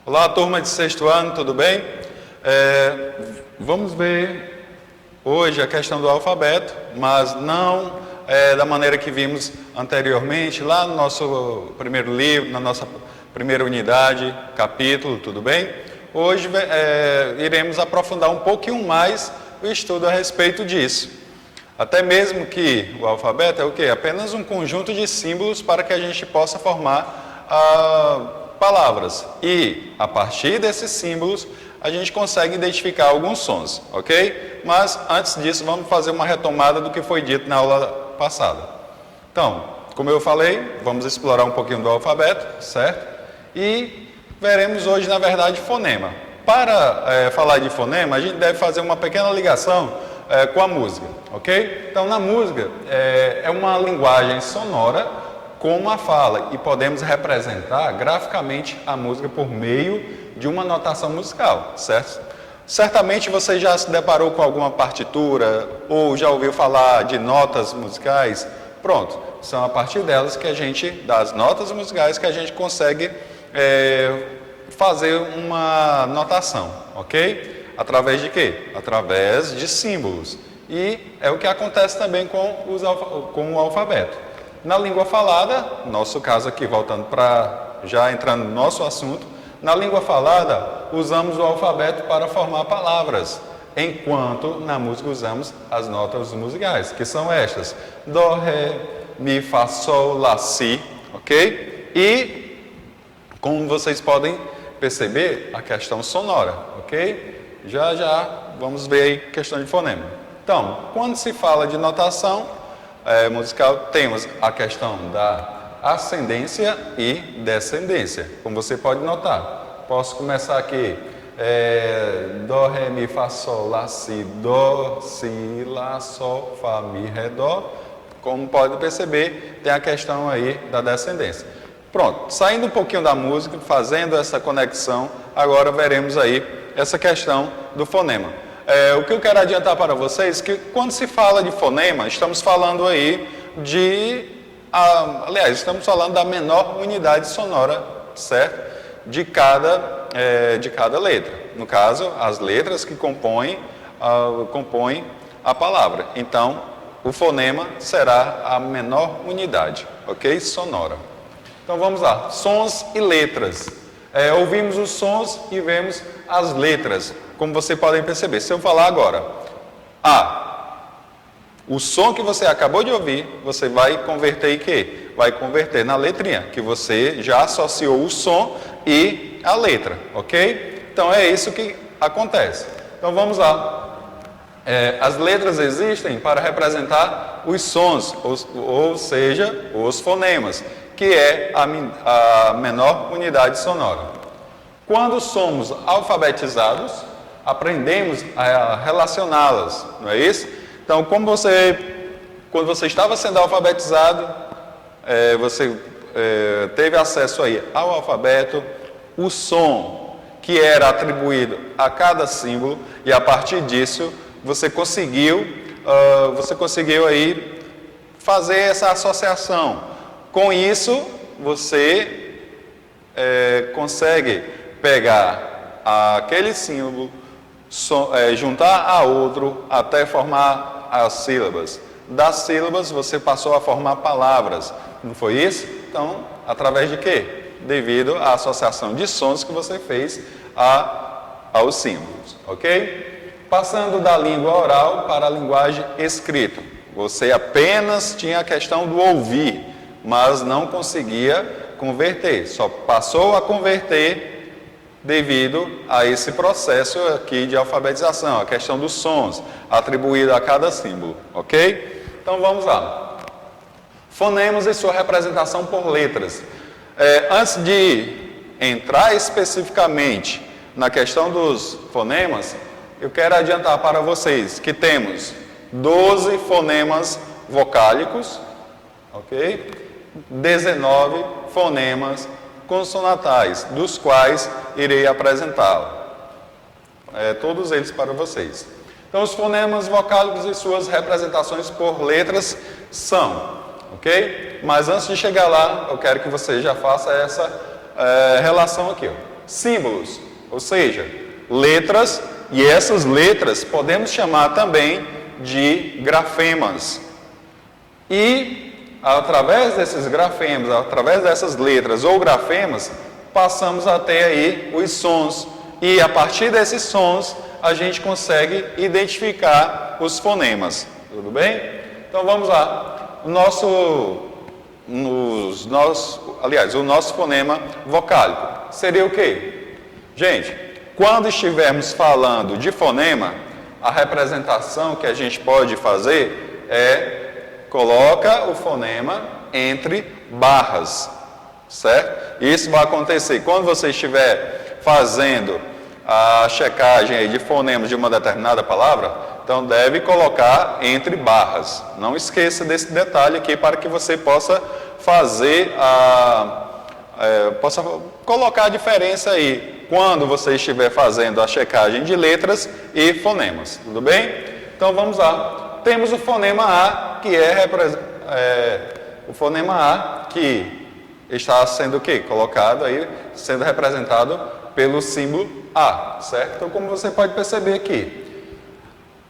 Olá, turma de sexto ano, tudo bem? Vamos ver hoje a questão do alfabeto, mas não da maneira que vimos anteriormente, lá no nosso primeiro livro, na nossa primeira unidade, capítulo, tudo bem? Hoje iremos aprofundar um pouquinho mais o estudo a respeito disso. Até mesmo que o alfabeto é o quê? Apenas um conjunto de símbolos para que a gente possa formar palavras. E, a partir desses símbolos, a gente consegue identificar alguns sons, ok? Mas, antes disso, vamos fazer uma retomada do que foi dito na aula passada. Então, como eu falei, vamos explorar um pouquinho do alfabeto, certo? E veremos hoje, na verdade, fonema. Para falar de fonema, a gente deve fazer uma pequena ligação com a música, ok? Então, na música, é uma linguagem sonora com uma fala e podemos representar graficamente a música por meio de uma notação musical, certo? Certamente você já se deparou com alguma partitura ou já ouviu falar de notas musicais. Pronto, são a partir delas que a gente, das notas musicais, que a gente consegue fazer uma notação, ok? Através de quê? Através de símbolos. E é o que acontece também com o alfabeto. Na língua falada, nosso caso aqui, voltando para, já entrando no nosso assunto, na língua falada, usamos o alfabeto para formar palavras, enquanto na música usamos as notas musicais, que são estas: Dó, Ré, Mi, Fá, Sol, Lá, Si, ok? E, como vocês podem perceber, a questão sonora, ok? Já vamos ver aí questão de fonema. Então, quando se fala de notação musical, temos a questão da ascendência e descendência, como você pode notar. Posso começar aqui, Dó, Ré, Mi, Fá, Sol, Lá, Si, Dó, Si, Lá, Sol, Fá, Mi, Ré, Dó. Como pode perceber, tem a questão aí da descendência. Pronto, saindo um pouquinho da música, fazendo essa conexão, agora veremos aí essa questão do fonema. O que eu quero adiantar para vocês é que quando se fala de fonema, estamos falando aí aliás, estamos falando da menor unidade sonora, certo? De cada letra. No caso, as letras que compõem a palavra. Então, o fonema será a menor unidade, ok? Sonora. Então, vamos lá. Sons e letras. Ouvimos os sons e vemos as letras. Como vocês podem perceber, se eu falar agora o som que você acabou de ouvir, você vai converter em quê? Vai converter na letrinha, que você já associou o som e a letra, ok? Então é isso que acontece. Então vamos lá. As letras existem para representar os sons, ou seja, os fonemas, que é a menor unidade sonora. Quando somos alfabetizados, aprendemos a relacioná-las, não é isso? Então, quando você estava sendo alfabetizado, você teve acesso aí ao alfabeto, o som que era atribuído a cada símbolo, e a partir disso você conseguiu aí fazer essa associação. Com isso, você consegue pegar aquele símbolo, juntar a outro até formar as sílabas. Das sílabas você passou a formar palavras, não foi isso? Então, através de quê? Devido à associação de sons que você fez aos símbolos, ok? Passando da língua oral para a linguagem escrita. Você apenas tinha a questão do ouvir, mas não conseguia converter, só passou a converter devido a esse processo aqui de alfabetização, a questão dos sons atribuídos a cada símbolo, ok? Então vamos lá. Fonemas e sua representação por letras. Antes de entrar especificamente na questão dos fonemas, eu quero adiantar para vocês que temos 12 fonemas vocálicos, ok? 19 fonemas consonatais, dos quais irei apresentá-lo. Todos eles para vocês. Então, os fonemas vocálicos e suas representações por letras são, ok? Mas antes de chegar lá, eu quero que você já faça essa relação aqui, ó. símbolos, ou seja, letras, e essas letras podemos chamar também de grafemas. E através desses grafemas, através dessas letras ou grafemas, passamos a ter aí os sons. E a partir desses sons, a gente consegue identificar os fonemas. Tudo bem? Então vamos lá. O nosso fonema vocálico seria o quê? Gente, quando estivermos falando de fonema, a representação que a gente pode fazer é coloca o fonema entre barras, certo? Isso vai acontecer quando você estiver fazendo a checagem aí de fonemas de uma determinada palavra, então deve colocar entre barras. Não esqueça desse detalhe aqui para que você possa fazer possa colocar a diferença aí quando você estiver fazendo a checagem de letras e fonemas, tudo bem? Então vamos lá. Temos o fonema A, que o fonema A que está sendo o quê? Colocado aí, sendo representado pelo símbolo A, certo? Então, como você pode perceber aqui,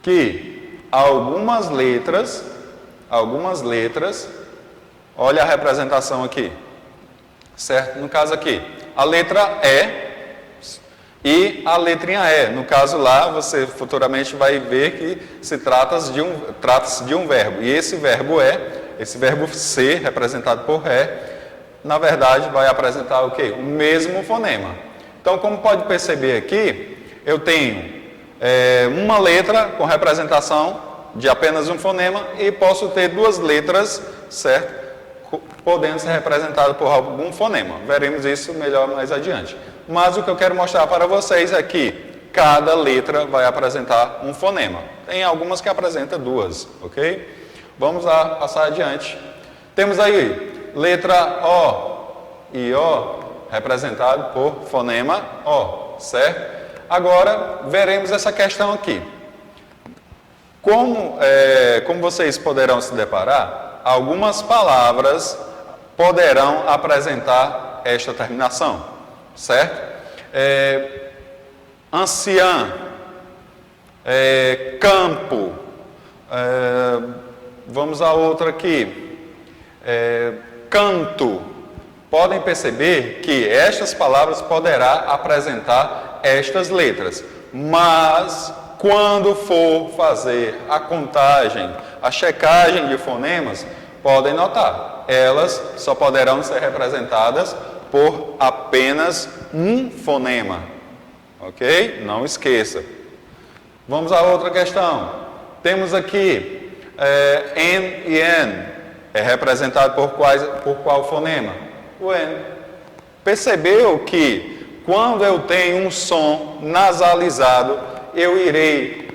que algumas letras, olha a representação aqui, certo? No caso aqui, a letra E e a letrinha E. No caso lá, você futuramente vai ver que se trata-se de um verbo. E esse verbo esse verbo ser, representado por E, na verdade, vai apresentar o quê? O mesmo fonema. Então, como pode perceber aqui, eu tenho uma letra com representação de apenas um fonema e posso ter duas letras, certo? Podendo ser representado por algum fonema. Veremos isso melhor mais adiante. Mas o que eu quero mostrar para vocês é que cada letra vai apresentar um fonema. Tem algumas que apresentam duas, ok? Vamos lá, passar adiante. Temos aí letra O e O, representado por fonema O, certo? Agora, veremos essa questão aqui. Como vocês poderão se deparar, algumas palavras poderão apresentar esta terminação, certo? Anciã, campo, vamos a outra aqui, canto. Podem perceber que estas palavras poderão apresentar estas letras, mas quando for fazer a contagem, a checagem de fonemas, podem notar, elas só poderão ser representadas por apenas um fonema, ok? Não esqueça. Vamos a outra questão. Temos aqui N e N, é representado por qual fonema? O N. Percebeu que quando eu tenho um som nasalizado, eu irei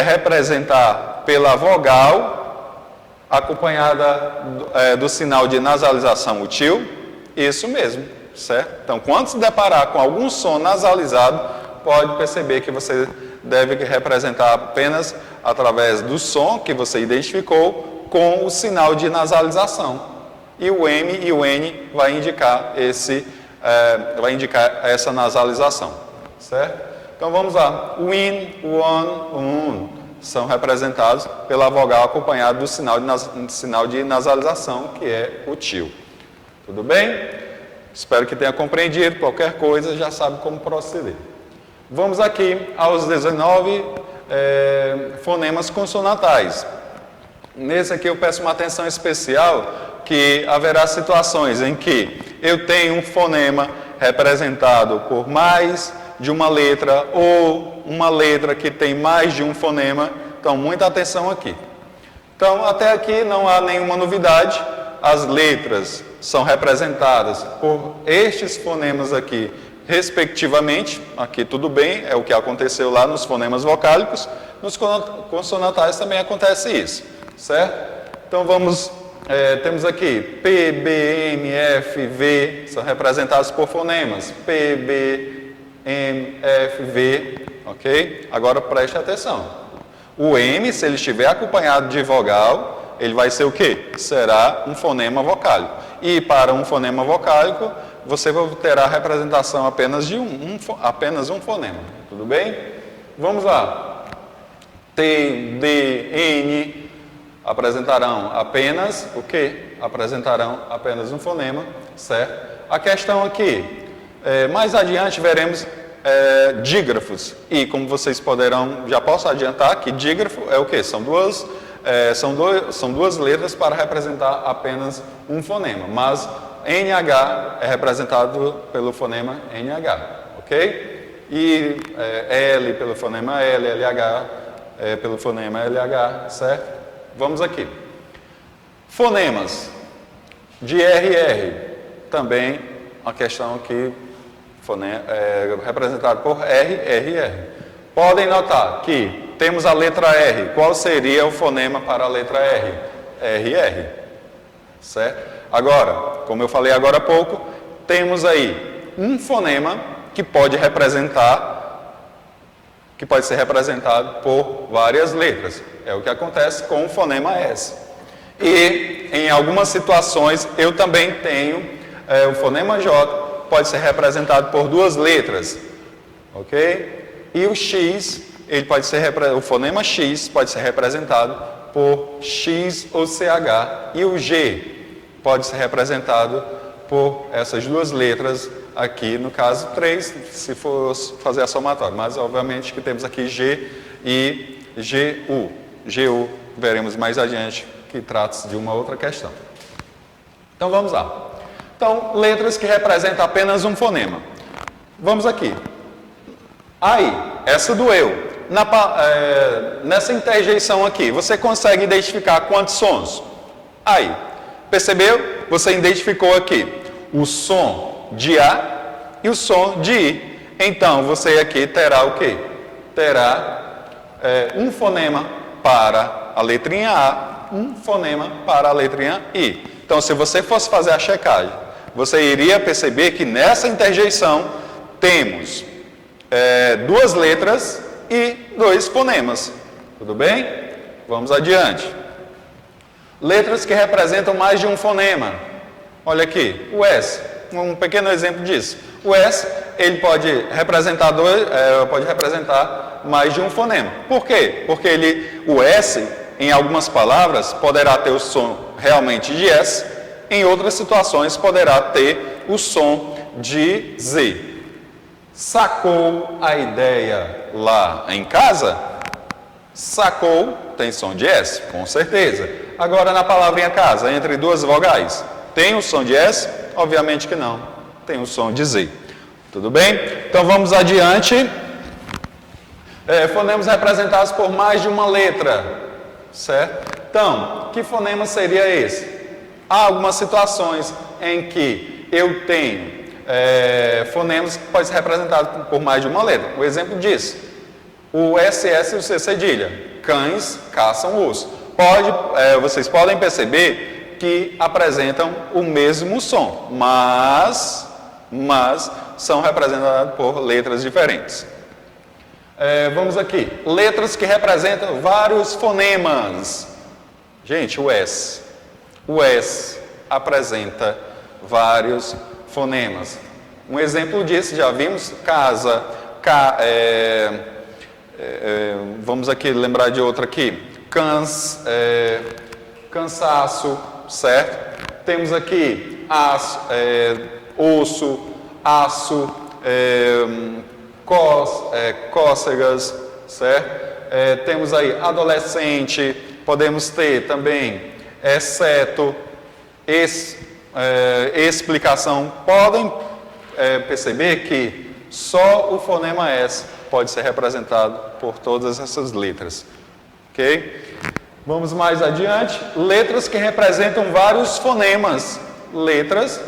representar pela vogal, acompanhada do sinal de nasalização, o til? Isso mesmo, certo? Então, quando se deparar com algum som nasalizado, pode perceber que você deve representar apenas através do som que você identificou com o sinal de nasalização. E o M e o N vai indicar essa nasalização, certo? Então vamos lá. O IN, o ON, o UN são representados pela vogal acompanhada do sinal de nasalização, que é o til. Tudo bem? Espero que tenha compreendido. Qualquer coisa já sabe como proceder. Vamos aqui aos 19 fonemas consonantais. Nesse aqui eu peço uma atenção especial, que haverá situações em que eu tenho um fonema representado por mais de uma letra ou uma letra que tem mais de um fonema. Então, muita atenção aqui. Então, até aqui não há nenhuma novidade. As letras são representadas por estes fonemas aqui, respectivamente. Aqui tudo bem, é o que aconteceu lá nos fonemas vocálicos. Nos consonantais também acontece isso, certo? Então, temos aqui P, B, M, F, V, são representados por fonemas. P, B, M, F, V, ok? Agora preste atenção. O M, se ele estiver acompanhado de vogal, ele vai ser o quê? Será um fonema vocálico. E para um fonema vocálico, você terá a representação apenas de apenas um fonema. Tudo bem? Vamos lá. T, D, N apresentarão apenas o quê? Apresentarão apenas um fonema, certo? A questão aqui, mais adiante veremos dígrafos. E como vocês poderão, já posso adiantar que dígrafo é o quê? São duas letras para representar apenas um fonema, mas NH é representado pelo fonema NH, ok? E L pelo fonema L, LH pelo fonema LH, certo? Vamos aqui. Fonemas de RR, também uma questão aqui, representado por RR. Podem notar que temos a letra R. Qual seria o fonema para a letra R? RR, certo? Agora, como eu falei agora há pouco, temos aí um fonema que pode ser representado por várias letras. É o que acontece com o fonema S. E em algumas situações eu também tenho o fonema J, pode ser representado por duas letras, ok? E o X, o fonema X pode ser representado por X ou CH, e o G pode ser representado por essas duas letras aqui, no caso 3, se for fazer a somatória, mas obviamente que temos aqui G e GU. GU veremos mais adiante, que trata-se de uma outra questão. Então vamos lá. Então, letras que representam apenas um fonema. Vamos aqui. Aí, essa do eu. Nessa interjeição aqui, você consegue identificar quantos sons? Aí, percebeu? Você identificou aqui o som de A e o som de I. Então, você aqui terá o quê? Terá um fonema para a letrinha A, um fonema para a letrinha I. Então, se você fosse fazer a checagem, você iria perceber que nessa interjeição temos duas letras e dois fonemas. Tudo bem? Vamos adiante. Letras que representam mais de um fonema. Olha aqui, o S, um pequeno exemplo disso. O S, ele pode representar mais de um fonema. Por quê? Porque o S, em algumas palavras, poderá ter o som realmente de S, em outras situações poderá ter o som de Z. Sacou a ideia lá em casa? Sacou tem som de S, com certeza. Agora na palavrinha casa, entre duas vogais, tem o som de S? Obviamente que não, tem o som de Z. Tudo bem? Então vamos adiante. Fonemas representados por mais de uma letra, certo? Então, que fonema seria esse? Há algumas situações em que eu tenho fonemas que podem ser representados por mais de uma letra. O exemplo disso, o SS e o C cedilha. Cães caçam urso. Vocês podem perceber que apresentam o mesmo som, mas são representados por letras diferentes. Vamos aqui. Letras que representam vários fonemas. Gente, o S. O S apresenta vários fonemas. Um exemplo disso, já vimos, casa, vamos aqui lembrar de outra aqui, cansaço, certo? Temos aqui osso, aço, cócegas, certo? Temos aí adolescente, podemos ter também exceto, explicação. Podem perceber que só o fonema S pode ser representado por todas essas letras. Ok? Vamos mais adiante. Letras que representam vários fonemas. Letras,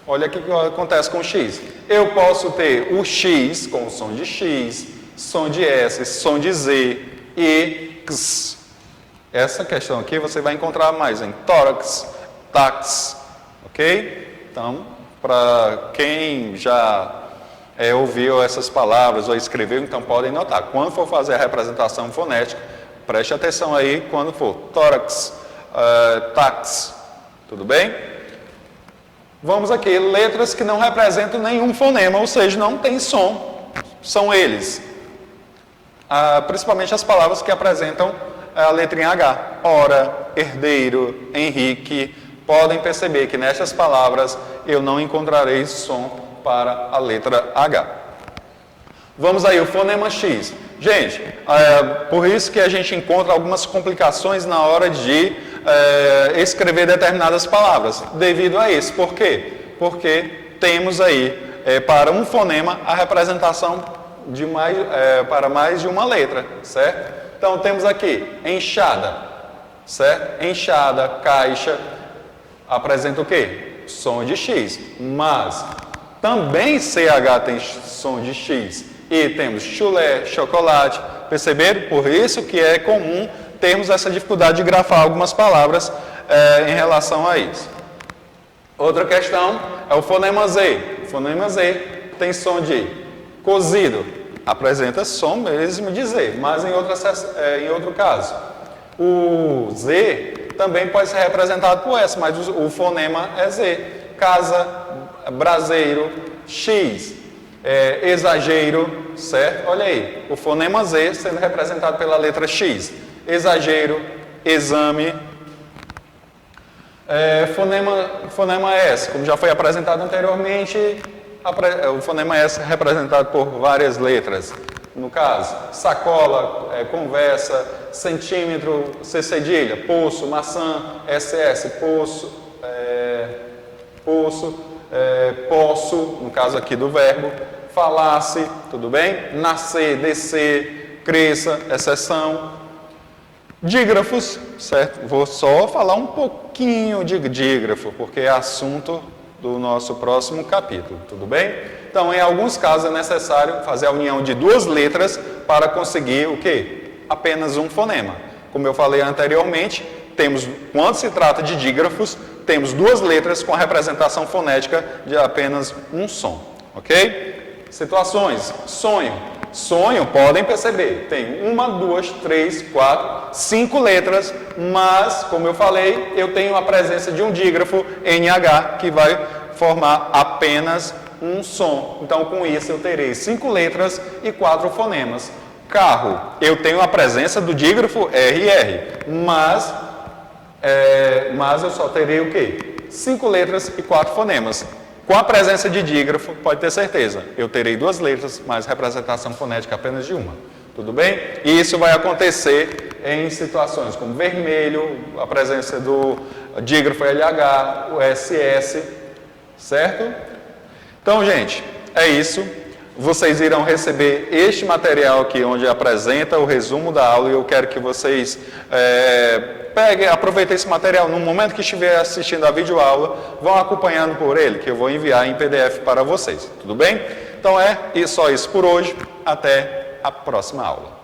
olha aqui o que acontece com o X. Eu posso ter o X com o som de X, som de S, som de Z e X. Essa questão aqui você vai encontrar mais em tórax, tax, ok? Então, para quem já ouviu essas palavras ou escreveu, então podem notar. Quando for fazer a representação fonética, preste atenção aí quando for tórax, tax, tudo bem? Vamos aqui, letras que não representam nenhum fonema, ou seja, não tem som, são eles. Principalmente as palavras que apresentam a letrinha H. Ora, herdeiro, Henrique. Podem perceber que nessas palavras eu não encontrarei som para a letra H. Vamos aí, o fonema X. Gente, por isso que a gente encontra algumas complicações na hora de escrever determinadas palavras. Devido a isso. Por quê? Porque temos aí, para um fonema, a representação de para mais de uma letra, certo? Então, temos aqui enxada, certo? Enxada, caixa, apresenta o quê? Som de X. Mas também CH tem som de X. E temos chulé, chocolate, perceberam? Por isso que é comum termos essa dificuldade de grafar algumas palavras em relação a isso. Outra questão é o fonema Z. O fonema Z tem som de cozido, apresenta som mesmo de Z, mas em outro caso. O Z também pode ser representado por S, mas o fonema é Z. Casa, braseiro, X. Exagero, certo? Olha aí, o fonema Z sendo representado pela letra X. Exagero, exame. Fonema S, como já foi apresentado anteriormente, o fonema S é representado por várias letras. No caso, sacola, conversa, centímetro, C cedilha, poço, maçã, SS, poço, posso, no caso aqui do verbo, falasse, tudo bem? Nascer, descer, cresça, exceção. Dígrafos, certo? Vou só falar um pouquinho de dígrafo, porque é assunto do nosso próximo capítulo, tudo bem? Então, em alguns casos é necessário fazer a união de duas letras para conseguir o quê? Apenas um fonema. Como eu falei anteriormente, quando se trata de dígrafos, temos duas letras com a representação fonética de apenas um som, ok? Situações, sonho. Sonho, podem perceber, tem 1, 2, 3, 4, 5 letras, mas, como eu falei, eu tenho a presença de um dígrafo NH que vai formar apenas um som. Então, com isso, eu terei 5 letras e 4 fonemas. Carro, eu tenho a presença do dígrafo RR, mas eu só terei o quê? 5 letras e 4 fonemas. Com a presença de dígrafo, pode ter certeza, eu terei 2 letras, mas representação fonética apenas de uma. Tudo bem? E isso vai acontecer em situações como vermelho, a presença do dígrafo LH, o SS, certo? Então, gente, é isso. Vocês irão receber este material aqui, onde apresenta o resumo da aula, e eu quero que vocês aproveitem esse material no momento que estiver assistindo a videoaula, vão acompanhando por ele, que eu vou enviar em PDF para vocês, tudo bem? Então só isso por hoje, até a próxima aula.